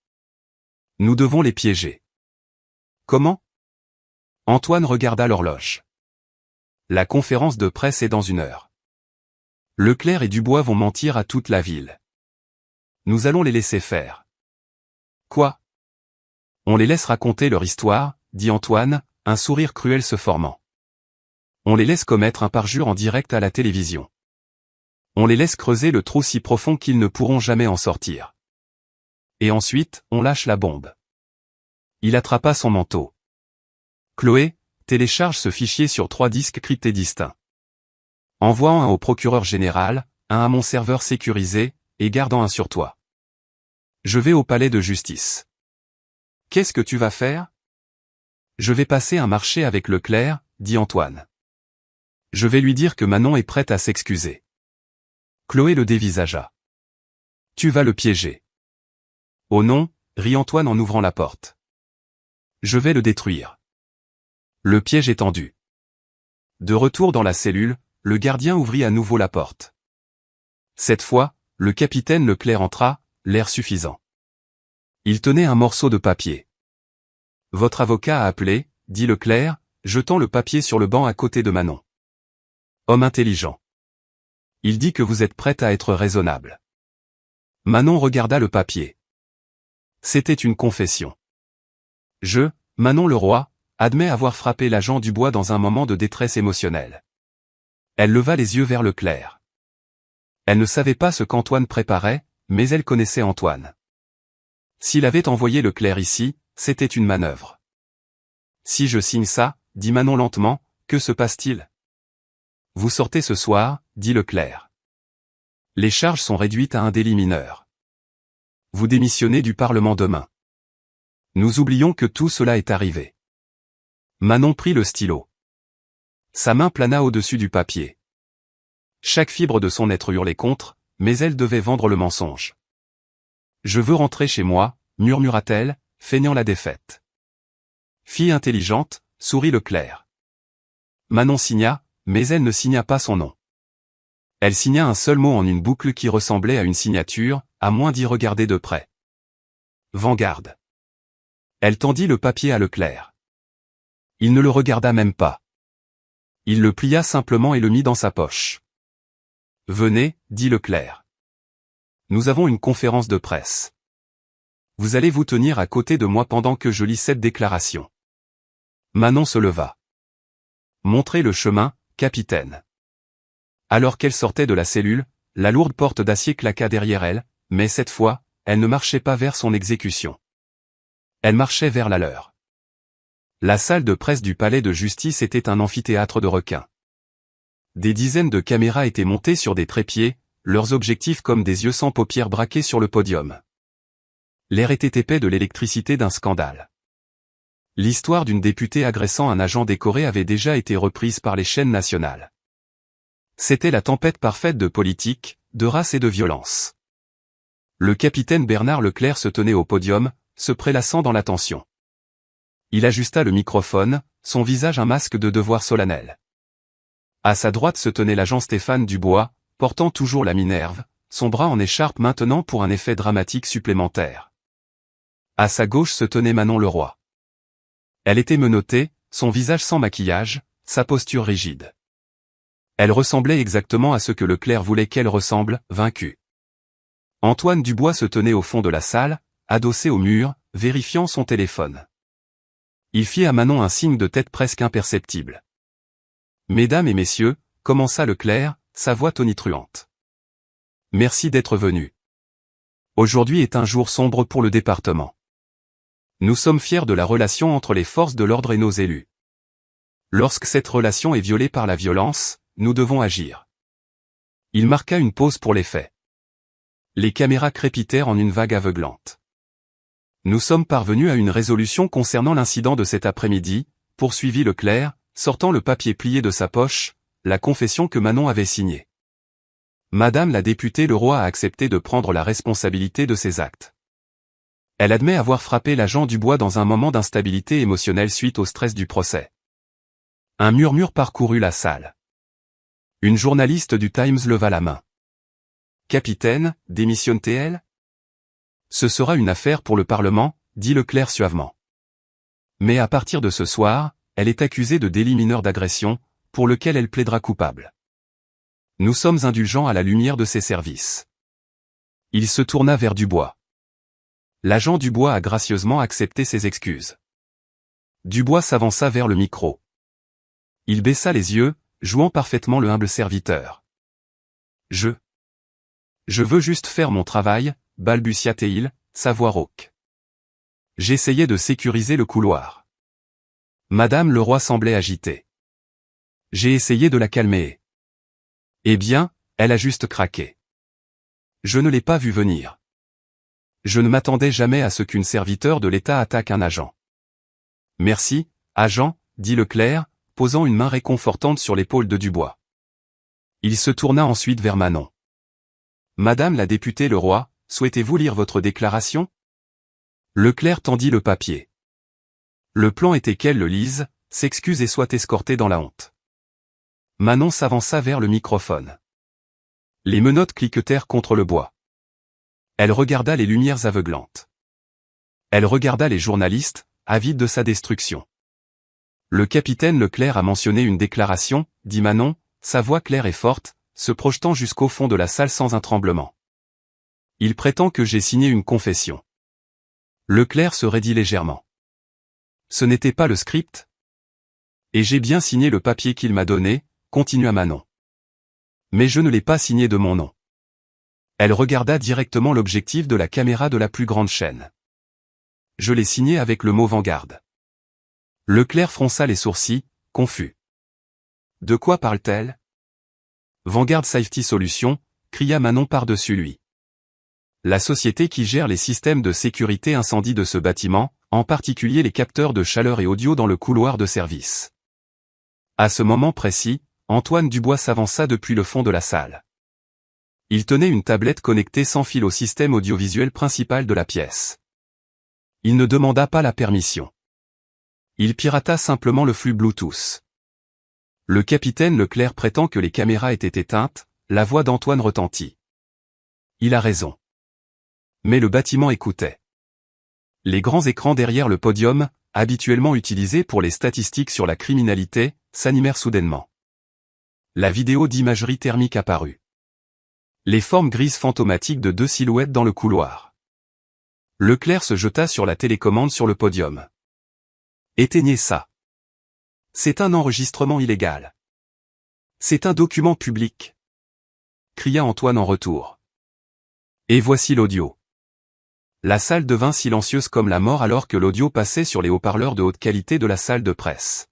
Nous devons les piéger. Comment? Antoine regarda l'horloge. La conférence de presse est dans 1 heure. Leclerc et Dubois vont mentir à toute la ville. Nous allons les laisser faire. Quoi? On les laisse raconter leur histoire, dit Antoine, un sourire cruel se formant. On les laisse commettre un parjure en direct à la télévision. On les laisse creuser le trou si profond qu'ils ne pourront jamais en sortir. Et ensuite, on lâche la bombe. Il attrapa son manteau. Chloé, télécharge ce fichier sur 3 disques cryptés distincts. Envoie-en un au procureur général, un à mon serveur sécurisé, et garde-en un sur toi. Je vais au palais de justice. Qu'est-ce que tu vas faire? Je vais passer un marché avec Leclerc, dit Antoine. Je vais lui dire que Manon est prête à s'excuser. Chloé le dévisagea. Tu vas le piéger. Oh non, rit Antoine en ouvrant la porte. Je vais le détruire. Le piège est tendu. De retour dans la cellule, le gardien ouvrit à nouveau la porte. Cette fois, le capitaine Leclerc entra, l'air suffisant. Il tenait un morceau de papier. Votre avocat a appelé, dit Leclerc, jetant le papier sur le banc à côté de Manon. Homme intelligent. Il dit que vous êtes prête à être raisonnable. Manon regarda le papier. C'était une confession. Manon Leroy, admets avoir frappé l'agent Dubois dans un moment de détresse émotionnelle. Elle leva les yeux vers Leclerc. Elle ne savait pas ce qu'Antoine préparait, mais elle connaissait Antoine. S'il avait envoyé Leclerc ici, c'était une manœuvre. Si je signe ça, dit Manon lentement, que se passe-t-il? Vous sortez ce soir, dit Leclerc. Les charges sont réduites à un délit mineur. Vous démissionnez du Parlement demain. Nous oublions que tout cela est arrivé. Manon prit le stylo. Sa main plana au-dessus du papier. Chaque fibre de son être hurlait contre, mais elle devait vendre le mensonge. Je veux rentrer chez moi, murmura-t-elle, feignant la défaite. Fille intelligente, sourit Leclerc. Manon signa, mais elle ne signa pas son nom. Elle signa un seul mot en une boucle qui ressemblait à une signature, à moins d'y regarder de près. Vanguard. Elle tendit le papier à Leclerc. Il ne le regarda même pas. Il le plia simplement et le mit dans sa poche. Venez, dit Leclerc. Nous avons une conférence de presse. Vous allez vous tenir à côté de moi pendant que je lis cette déclaration. Manon se leva. Montrez le chemin, capitaine. Alors qu'elle sortait de la cellule, la lourde porte d'acier claqua derrière elle, mais cette fois, elle ne marchait pas vers son exécution. Elle marchait vers la leur. La salle de presse du palais de justice était un amphithéâtre de requins. Des dizaines de caméras étaient montées sur des trépieds, leurs objectifs comme des yeux sans paupières braqués sur le podium. L'air était épais de l'électricité d'un scandale. L'histoire d'une députée agressant un agent décoré avait déjà été reprise par les chaînes nationales. C'était la tempête parfaite de politique, de race et de violence. Le capitaine Bernard Leclerc se tenait au podium, se prélassant dans l'attention. Il ajusta le microphone, son visage un masque de devoir solennel. À sa droite se tenait l'agent Stéphane Dubois, portant toujours la Minerve, son bras en écharpe maintenant pour un effet dramatique supplémentaire. À sa gauche se tenait Manon Leroy. Elle était menottée, son visage sans maquillage, sa posture rigide. Elle ressemblait exactement à ce que Leclerc voulait qu'elle ressemble, vaincue. Antoine Dubois se tenait au fond de la salle, adossé au mur, vérifiant son téléphone. Il fit à Manon un signe de tête presque imperceptible. Mesdames et messieurs, commença Leclerc, sa voix tonitruante. Merci d'être venus. Aujourd'hui est un jour sombre pour le département. Nous sommes fiers de la relation entre les forces de l'ordre et nos élus. Lorsque cette relation est violée par la violence, nous devons agir. Il marqua une pause pour les faits. Les caméras crépitèrent en une vague aveuglante. Nous sommes parvenus à une résolution concernant l'incident de cet après-midi, poursuivit Leclerc, sortant le papier plié de sa poche, la confession que Manon avait signée. Madame la députée Leroy a accepté de prendre la responsabilité de ses actes. Elle admet avoir frappé l'agent Dubois dans un moment d'instabilité émotionnelle suite au stress du procès. Un murmure parcourut la salle. Une journaliste du Times leva la main. Capitaine, démissionne-t-elle? Ce sera une affaire pour le Parlement, dit Leclerc suavement. Mais à partir de ce soir, elle est accusée de délit mineur d'agression, pour lequel elle plaidera coupable. Nous sommes indulgents à la lumière de ses services. Il se tourna vers Dubois. L'agent Dubois a gracieusement accepté ses excuses. Dubois s'avança vers le micro. Il baissa les yeux, jouant parfaitement le humble serviteur. Je veux juste faire mon travail, balbutia-t-il, sa voix rauque. J'essayais de sécuriser le couloir. Madame le roi semblait agitée. J'ai essayé de la calmer. Eh bien, elle a juste craqué. Je ne l'ai pas vu venir. Je ne m'attendais jamais à ce qu'une serviteur de l'État attaque un agent. Merci, agent, dit Leclerc, posant une main réconfortante sur l'épaule de Dubois. Il se tourna ensuite vers Manon. Madame la députée Le Roy, souhaitez-vous lire votre déclaration? Leclerc tendit le papier. Le plan était qu'elle le lise, s'excuse et soit escortée dans la honte. Manon s'avança vers le microphone. Les menottes cliquetèrent contre le bois. Elle regarda les lumières aveuglantes. Elle regarda les journalistes, avides de sa destruction. Le capitaine Leclerc a mentionné une déclaration, dit Manon, sa voix claire et forte, se projetant jusqu'au fond de la salle sans un tremblement. Il prétend que j'ai signé une confession. Leclerc se raidit légèrement. Ce n'était pas le script? Et j'ai bien signé le papier qu'il m'a donné, continua Manon. Mais je ne l'ai pas signé de mon nom. Elle regarda directement l'objectif de la caméra de la plus grande chaîne. Je l'ai signé avec le mot Vanguard. Leclerc fronça les sourcils, confus. De quoi parle-t-elle? Vanguard Safety Solutions, cria Manon par-dessus lui. La société qui gère les systèmes de sécurité incendie de ce bâtiment, en particulier les capteurs de chaleur et audio dans le couloir de service. À ce moment précis, Antoine Dubois s'avança depuis le fond de la salle. Il tenait une tablette connectée sans fil au système audiovisuel principal de la pièce. Il ne demanda pas la permission. Il pirata simplement le flux Bluetooth. Le capitaine Leclerc prétend que les caméras étaient éteintes, la voix d'Antoine retentit. Il a raison. Mais le bâtiment écoutait. Les grands écrans derrière le podium, habituellement utilisés pour les statistiques sur la criminalité, s'animèrent soudainement. La vidéo d'imagerie thermique apparut. Les formes grises fantomatiques de deux silhouettes dans le couloir. Leclerc se jeta sur la télécommande sur le podium. Éteignez ça. C'est un enregistrement illégal. C'est un document public. Cria Antoine en retour. Et voici l'audio. La salle devint silencieuse comme la mort alors que l'audio passait sur les haut-parleurs de haute qualité de la salle de presse.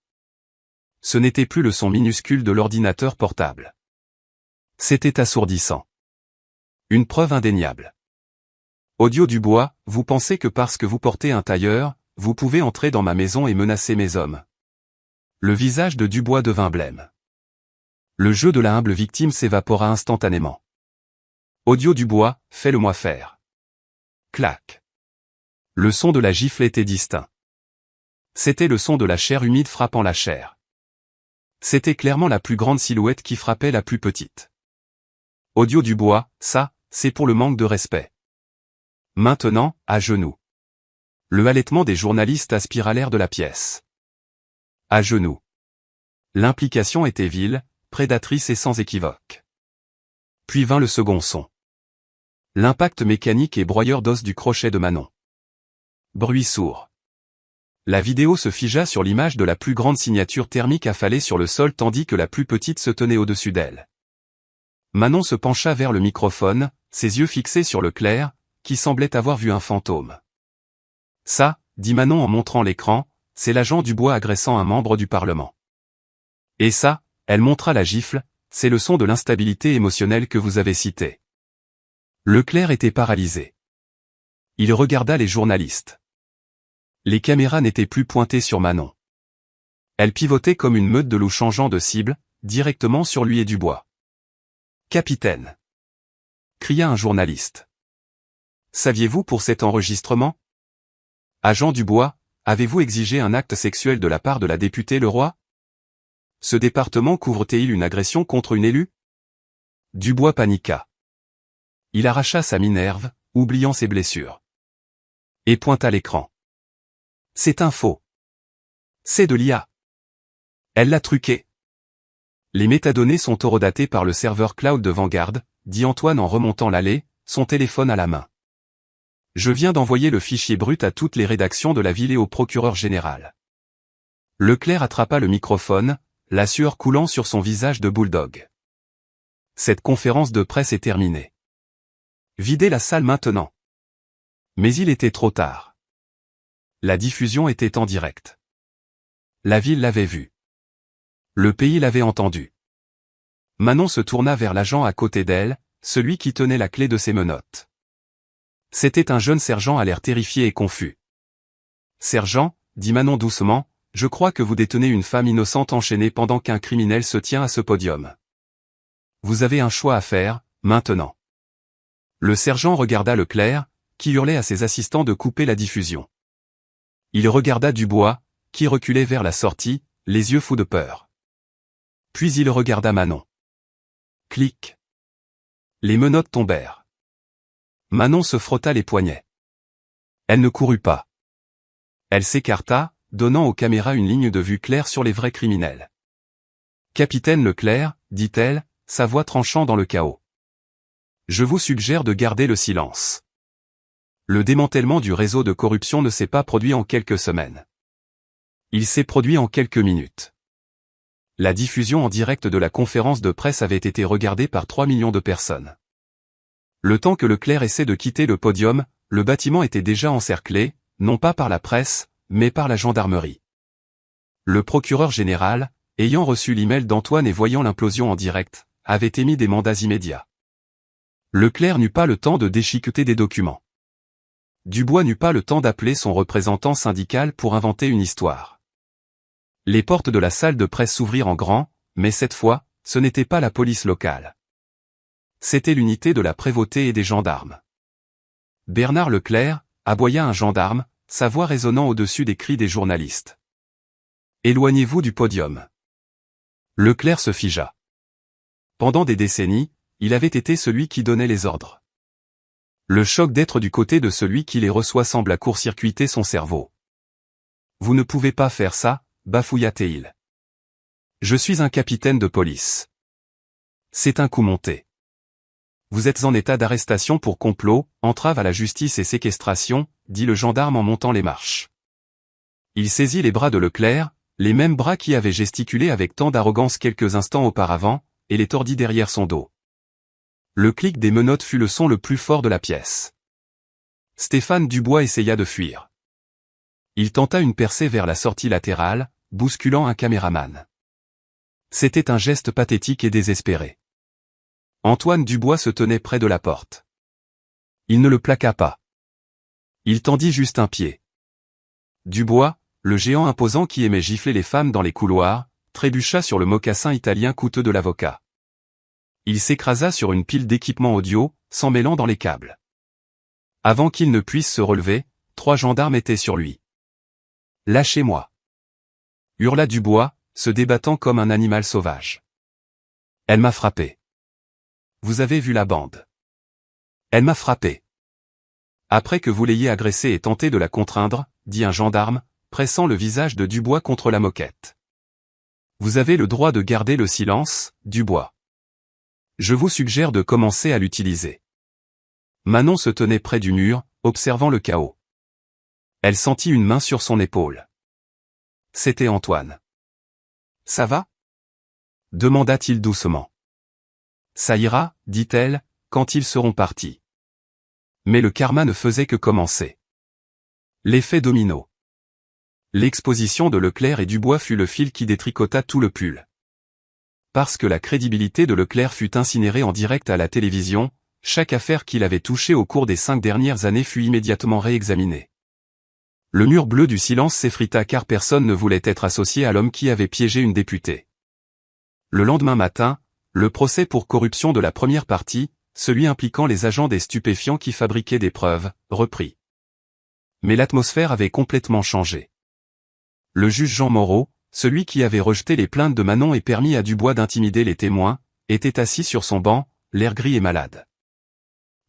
Ce n'était plus le son minuscule de l'ordinateur portable. C'était assourdissant. Une preuve indéniable. Audio Dubois, vous pensez que parce que vous portez un tailleur, vous pouvez entrer dans ma maison et menacer mes hommes. Le visage de Dubois devint blême. Le jeu de la humble victime s'évapora instantanément. Audio Dubois, fais-le-moi faire. Clac. Le son de la gifle était distinct. C'était le son de la chair humide frappant la chair. C'était clairement la plus grande silhouette qui frappait la plus petite. Audio Dubois, ça, c'est pour le manque de respect. Maintenant, à genoux. Le halètement des journalistes aspira l'air de la pièce. À genoux. L'implication était vile, prédatrice et sans équivoque. Puis vint le second son. L'impact mécanique et broyeur d'os du crochet de Manon. Bruit sourd. La vidéo se figea sur l'image de la plus grande signature thermique affalée sur le sol tandis que la plus petite se tenait au-dessus d'elle. Manon se pencha vers le microphone, ses yeux fixés sur Leclerc, qui semblait avoir vu un fantôme. Ça, dit Manon en montrant l'écran, c'est l'agent Dubois agressant un membre du Parlement. Et ça, elle montra la gifle, c'est le son de l'instabilité émotionnelle que vous avez cité. Leclerc était paralysé. Il regarda les journalistes. Les caméras n'étaient plus pointées sur Manon. Elles pivotaient comme une meute de loups changeant de cible, directement sur lui et Dubois. Capitaine, cria un journaliste. Saviez-vous pour cet enregistrement? Agent Dubois, avez-vous exigé un acte sexuel de la part de la députée Le Roy? Ce département couvre-t-il une agression contre une élue? Dubois paniqua. Il arracha sa Minerve, oubliant ses blessures. Et pointa l'écran. C'est un faux. C'est de l'IA. Elle l'a truqué. Les métadonnées sont horodatées par le serveur cloud de Vanguard, dit Antoine en remontant l'allée, son téléphone à la main. Je viens d'envoyer le fichier brut à toutes les rédactions de la ville et au procureur général. Leclerc attrapa le microphone, la sueur coulant sur son visage de bulldog. Cette conférence de presse est terminée. Videz la salle maintenant. Mais il était trop tard. La diffusion était en direct. La ville l'avait vu. Le pays l'avait entendu. Manon se tourna vers l'agent à côté d'elle, celui qui tenait la clé de ses menottes. C'était un jeune sergent à l'air terrifié et confus. « Sergent, dit Manon doucement, je crois que vous détenez une femme innocente enchaînée pendant qu'un criminel se tient à ce podium. Vous avez un choix à faire, maintenant. » Le sergent regarda Leclerc, qui hurlait à ses assistants de couper la diffusion. Il regarda Dubois, qui reculait vers la sortie, les yeux fous de peur. Puis il regarda Manon. Clic. Les menottes tombèrent. Manon se frotta les poignets. Elle ne courut pas. Elle s'écarta, donnant aux caméras une ligne de vue claire sur les vrais criminels. « Capitaine Leclerc, dit-elle, sa voix tranchant dans le chaos. Je vous suggère de garder le silence. Le démantèlement du réseau de corruption ne s'est pas produit en quelques semaines. Il s'est produit en quelques minutes. La diffusion en direct de la conférence de presse avait été regardée par 3 millions de personnes. Le temps que Leclerc essaie de quitter le podium, le bâtiment était déjà encerclé, non pas par la presse, mais par la gendarmerie. Le procureur général, ayant reçu l'email d'Antoine et voyant l'implosion en direct, avait émis des mandats immédiats. Leclerc n'eut pas le temps de déchiqueter des documents. Dubois n'eut pas le temps d'appeler son représentant syndical pour inventer une histoire. Les portes de la salle de presse s'ouvrirent en grand, mais cette fois, ce n'était pas la police locale. C'était l'unité de la prévôté et des gendarmes. Bernard Leclerc, aboya un gendarme, sa voix résonnant au-dessus des cris des journalistes. « Éloignez-vous du podium. » Leclerc se figea. Pendant des décennies, il avait été celui qui donnait les ordres. Le choc d'être du côté de celui qui les reçoit semble court-circuiter son cerveau. « Vous ne pouvez pas faire ça, bafouilla-t-il. Je suis un capitaine de police. C'est un coup monté. Vous êtes en état d'arrestation pour complot, entrave à la justice et séquestration, dit le gendarme en montant les marches. Il saisit les bras de Leclerc, les mêmes bras qui avaient gesticulé avec tant d'arrogance quelques instants auparavant, et les tordit derrière son dos. Le clic des menottes fut le son le plus fort de la pièce. Stéphane Dubois essaya de fuir. Il tenta une percée vers la sortie latérale, bousculant un caméraman. C'était un geste pathétique et désespéré. Antoine Dubois se tenait près de la porte. Il ne le plaqua pas. Il tendit juste un pied. Dubois, le géant imposant qui aimait gifler les femmes dans les couloirs, trébucha sur le mocassin italien coûteux de l'avocat. Il s'écrasa sur une pile d'équipements audio, s'emmêlant dans les câbles. Avant qu'il ne puisse se relever, 3 gendarmes étaient sur lui. « Lâchez-moi » hurla Dubois, se débattant comme un animal sauvage. « Elle m'a frappé. Vous avez vu la bande. Elle m'a frappé. Après que vous l'ayez agressée et tenté de la contraindre, dit un gendarme, pressant le visage de Dubois contre la moquette. Vous avez le droit de garder le silence, Dubois. Je vous suggère de commencer à l'utiliser. Manon se tenait près du mur, observant le chaos. Elle sentit une main sur son épaule. C'était Antoine. Ça va ? demanda-t-il doucement. Ça ira, dit-elle, quand ils seront partis. Mais le karma ne faisait que commencer. L'effet domino. L'exposition de Leclerc et Dubois fut le fil qui détricota tout le pull. Parce que la crédibilité de Leclerc fut incinérée en direct à la télévision, chaque affaire qu'il avait touchée au cours des 5 dernières années fut immédiatement réexaminée. Le mur bleu du silence s'effrita car personne ne voulait être associé à l'homme qui avait piégé une députée. Le lendemain matin, le procès pour corruption de la première partie, celui impliquant les agents des stupéfiants qui fabriquaient des preuves, reprit. Mais l'atmosphère avait complètement changé. Le juge Jean Moreau, celui qui avait rejeté les plaintes de Manon et permis à Dubois d'intimider les témoins, était assis sur son banc, l'air gris et malade.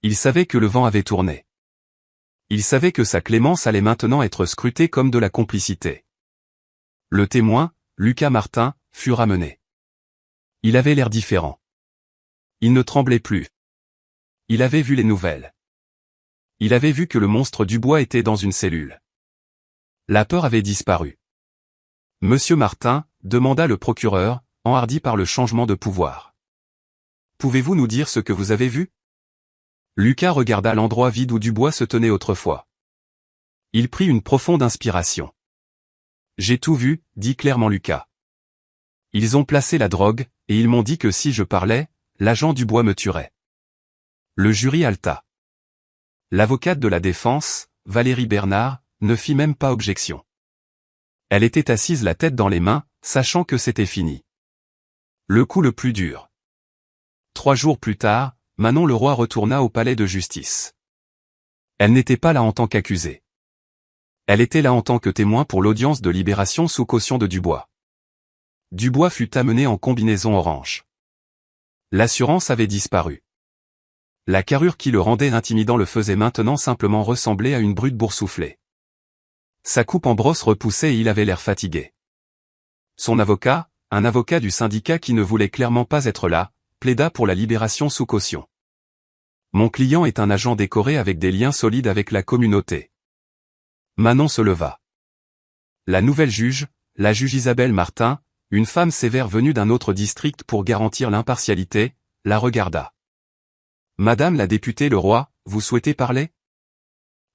Il savait que le vent avait tourné. Il savait que sa clémence allait maintenant être scrutée comme de la complicité. Le témoin, Lucas Martin, fut ramené. Il avait l'air différent. Il ne tremblait plus. Il avait vu les nouvelles. Il avait vu que le monstre Dubois était dans une cellule. La peur avait disparu. Monsieur Martin, demanda le procureur, enhardi par le changement de pouvoir. Pouvez-vous nous dire ce que vous avez vu? Lucas regarda l'endroit vide où Dubois se tenait autrefois. Il prit une profonde inspiration. J'ai tout vu, dit clairement Lucas. Ils ont placé la drogue, et ils m'ont dit que si je parlais, l'agent Dubois me tuerait. Le jury haleta. L'avocate de la défense, Valérie Bernard, ne fit même pas objection. Elle était assise la tête dans les mains, sachant que c'était fini. Le coup le plus dur. 3 jours plus tard, Manon Leroy retourna au palais de justice. Elle n'était pas là en tant qu'accusée. Elle était là en tant que témoin pour l'audience de libération sous caution de Dubois. Dubois fut amené en combinaison orange. L'assurance avait disparu. La carrure qui le rendait intimidant le faisait maintenant simplement ressembler à une brute boursouflée. Sa coupe en brosse repoussait et il avait l'air fatigué. Son avocat, un avocat du syndicat qui ne voulait clairement pas être là, plaida pour la libération sous caution. Mon client est un agent décoré avec des liens solides avec la communauté. Manon se leva. La nouvelle juge, la juge Isabelle Martin, une femme sévère venue d'un autre district pour garantir l'impartialité, la regarda. Madame la députée Leroy, vous souhaitez parler?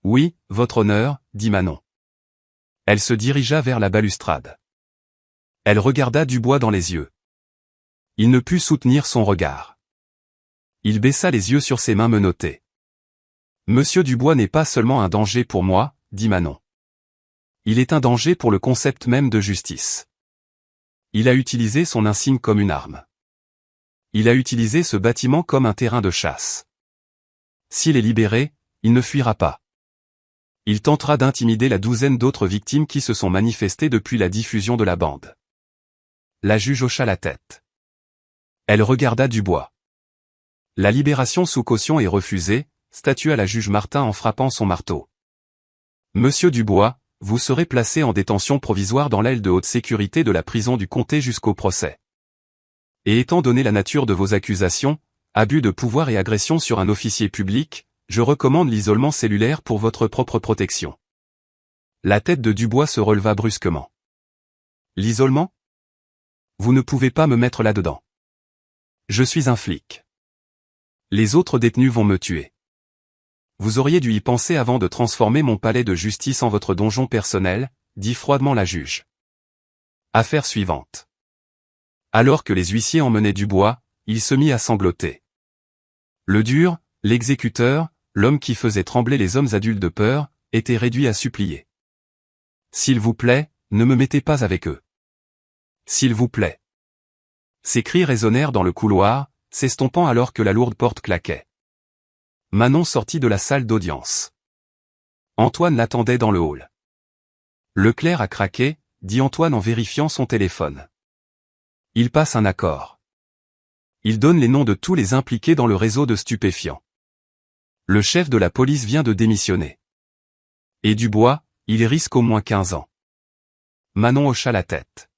Oui, votre honneur, dit Manon. Elle se dirigea vers la balustrade. Elle regarda Dubois dans les yeux. Il ne put soutenir son regard. Il baissa les yeux sur ses mains menottées. Monsieur Dubois n'est pas seulement un danger pour moi, dit Manon. Il est un danger pour le concept même de justice. Il a utilisé son insigne comme une arme. Il a utilisé ce bâtiment comme un terrain de chasse. S'il est libéré, il ne fuira pas. Il tentera d'intimider la douzaine d'autres victimes qui se sont manifestées depuis la diffusion de la bande. La juge hocha la tête. Elle regarda Dubois. La libération sous caution est refusée, statua la juge Martin en frappant son marteau. Monsieur Dubois, vous serez placé en détention provisoire dans l'aile de haute sécurité de la prison du comté jusqu'au procès. Et étant donné la nature de vos accusations, abus de pouvoir et agression sur un officier public, je recommande l'isolement cellulaire pour votre propre protection. La tête de Dubois se releva brusquement. L'isolement? Vous ne pouvez pas me mettre là-dedans. Je suis un flic. Les autres détenus vont me tuer. Vous auriez dû y penser avant de transformer mon palais de justice en votre donjon personnel, dit froidement la juge. Affaire suivante. Alors que les huissiers emmenaient Dubois, il se mit à sangloter. Le dur, l'exécuteur, l'homme qui faisait trembler les hommes adultes de peur, était réduit à supplier. S'il vous plaît, ne me mettez pas avec eux. S'il vous plaît. Ces cris résonnèrent dans le couloir, s'estompant alors que la lourde porte claquait. Manon sortit de la salle d'audience. Antoine l'attendait dans le hall. Le clerc a craqué, dit Antoine en vérifiant son téléphone. Il passe un accord. Il donne les noms de tous les impliqués dans le réseau de stupéfiants. Le chef de la police vient de démissionner. Et Dubois, il risque au moins 15 ans. Manon hocha la tête.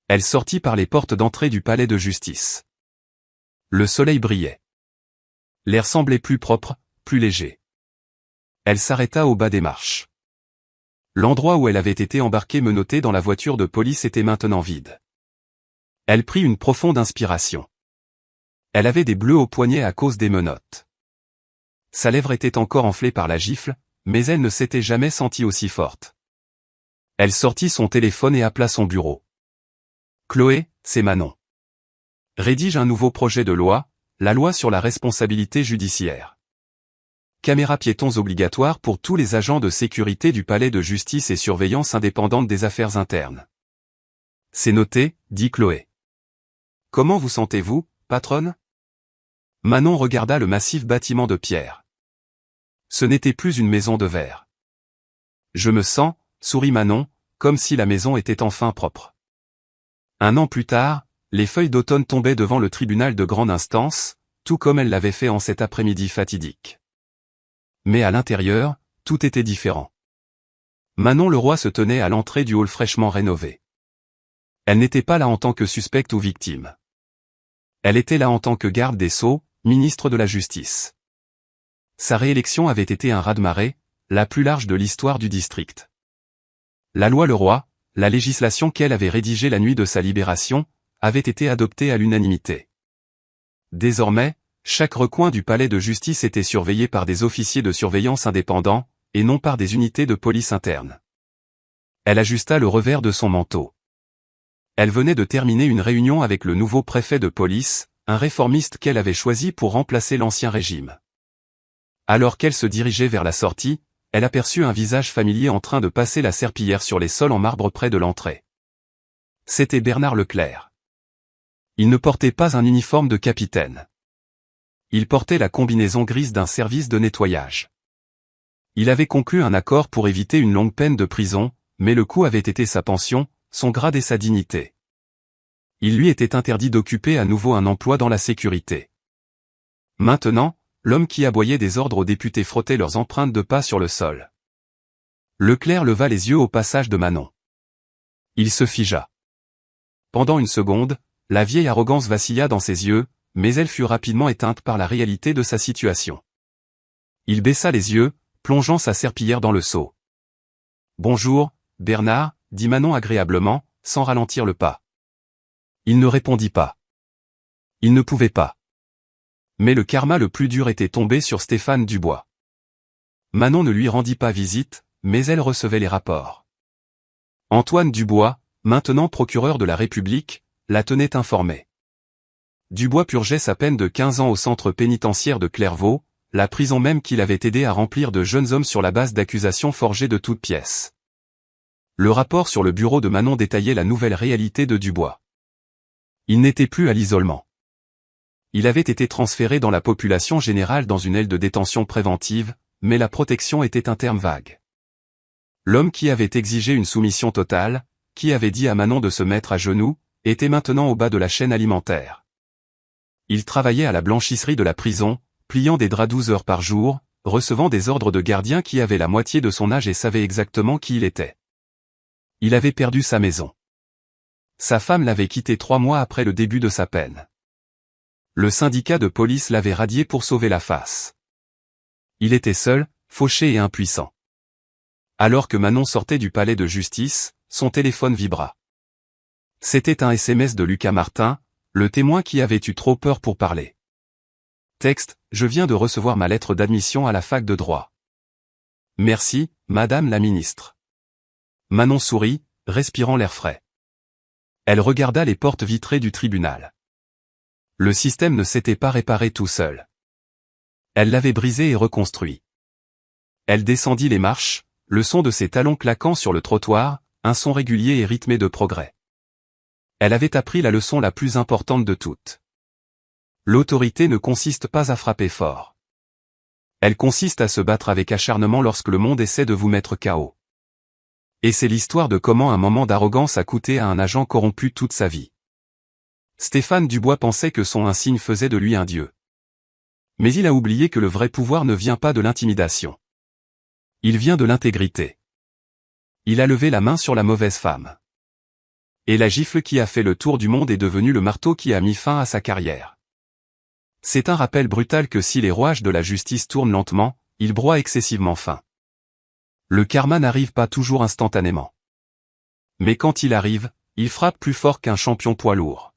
Elle sortit par les portes d'entrée du palais de justice. Le soleil brillait. L'air semblait plus propre, plus léger. Elle s'arrêta au bas des marches. L'endroit où elle avait été embarquée menottée dans la voiture de police était maintenant vide. Elle prit une profonde inspiration. Elle avait des bleus au poignet à cause des menottes. Sa lèvre était encore enflée par la gifle, mais elle ne s'était jamais sentie aussi forte. Elle sortit son téléphone et appela son bureau. Chloé, c'est Manon. Rédige un nouveau projet de loi, la loi sur la responsabilité judiciaire. Caméras piétons obligatoires pour tous les agents de sécurité du palais de justice et surveillance indépendante des affaires internes. C'est noté, dit Chloé. Comment vous sentez-vous, patronne? Manon regarda le massif bâtiment de pierre. Ce n'était plus une maison de verre. Je me sens, sourit Manon, comme si la maison était enfin propre. 1 an plus tard, les feuilles d'automne tombaient devant le tribunal de grande instance, tout comme elle l'avait fait en cet après-midi fatidique. Mais à l'intérieur, tout était différent. Manon Leroy se tenait à l'entrée du hall fraîchement rénové. Elle n'était pas là en tant que suspecte ou victime. Elle était là en tant que garde des Sceaux, ministre de la Justice. Sa réélection avait été un raz-de-marée, la plus large de l'histoire du district. La loi Leroy, la législation qu'elle avait rédigée la nuit de sa libération, avait été adoptée à l'unanimité. Désormais, chaque recoin du palais de justice était surveillé par des officiers de surveillance indépendants, et non par des unités de police interne. Elle ajusta le revers de son manteau. Elle venait de terminer une réunion avec le nouveau préfet de police, un réformiste qu'elle avait choisi pour remplacer l'ancien régime. Alors qu'elle se dirigeait vers la sortie, elle aperçut un visage familier en train de passer la serpillière sur les sols en marbre près de l'entrée. C'était Bernard Leclerc. Il ne portait pas un uniforme de capitaine. Il portait la combinaison grise d'un service de nettoyage. Il avait conclu un accord pour éviter une longue peine de prison, mais le coût avait été sa pension, son grade et sa dignité. Il lui était interdit d'occuper à nouveau un emploi dans la sécurité. Maintenant, l'homme qui aboyait des ordres aux députés frottait leurs empreintes de pas sur le sol. Leclerc leva les yeux au passage de Manon. Il se figea. Pendant une seconde, la vieille arrogance vacilla dans ses yeux, mais elle fut rapidement éteinte par la réalité de sa situation. Il baissa les yeux, plongeant sa serpillière dans le seau. « Bonjour, Bernard » dit Manon agréablement, sans ralentir le pas. Il ne répondit pas. Il ne pouvait pas. Mais le karma le plus dur était tombé sur Stéphane Dubois. Manon ne lui rendit pas visite, mais elle recevait les rapports. Antoine Dubois, maintenant procureur de la République, la tenait informée. Dubois purgeait sa peine de 15 ans au centre pénitentiaire de Clairvaux, la prison même qu'il avait aidé à remplir de jeunes hommes sur la base d'accusations forgées de toutes pièces. Le rapport sur le bureau de Manon détaillait la nouvelle réalité de Dubois. Il n'était plus à l'isolement. Il avait été transféré dans la population générale dans une aile de détention préventive, mais la protection était un terme vague. L'homme qui avait exigé une soumission totale, qui avait dit à Manon de se mettre à genoux, était maintenant au bas de la chaîne alimentaire. Il travaillait à la blanchisserie de la prison, pliant des draps 12 heures par jour, recevant des ordres de gardien qui avaient la moitié de son âge et savait exactement qui il était. Il avait perdu sa maison. Sa femme l'avait quitté 3 mois après le début de sa peine. Le syndicat de police l'avait radié pour sauver la face. Il était seul, fauché et impuissant. Alors que Manon sortait du palais de justice, son téléphone vibra. C'était un SMS de Lucas Martin, le témoin qui avait eu trop peur pour parler. Texte, je viens de recevoir ma lettre d'admission à la fac de droit. Merci, Madame la ministre. Manon sourit, respirant l'air frais. Elle regarda les portes vitrées du tribunal. Le système ne s'était pas réparé tout seul. Elle l'avait brisé et reconstruit. Elle descendit les marches, le son de ses talons claquant sur le trottoir, un son régulier et rythmé de progrès. Elle avait appris la leçon la plus importante de toutes. L'autorité ne consiste pas à frapper fort. Elle consiste à se battre avec acharnement lorsque le monde essaie de vous mettre KO. Et c'est l'histoire de comment un moment d'arrogance a coûté à un agent corrompu toute sa vie. Stéphane Dubois pensait que son insigne faisait de lui un dieu. Mais il a oublié que le vrai pouvoir ne vient pas de l'intimidation. Il vient de l'intégrité. Il a levé la main sur la mauvaise femme. Et la gifle qui a fait le tour du monde est devenue le marteau qui a mis fin à sa carrière. C'est un rappel brutal que si les rouages de la justice tournent lentement, ils broient excessivement fin. Le karma n'arrive pas toujours instantanément. Mais quand il arrive, il frappe plus fort qu'un champion poids lourd.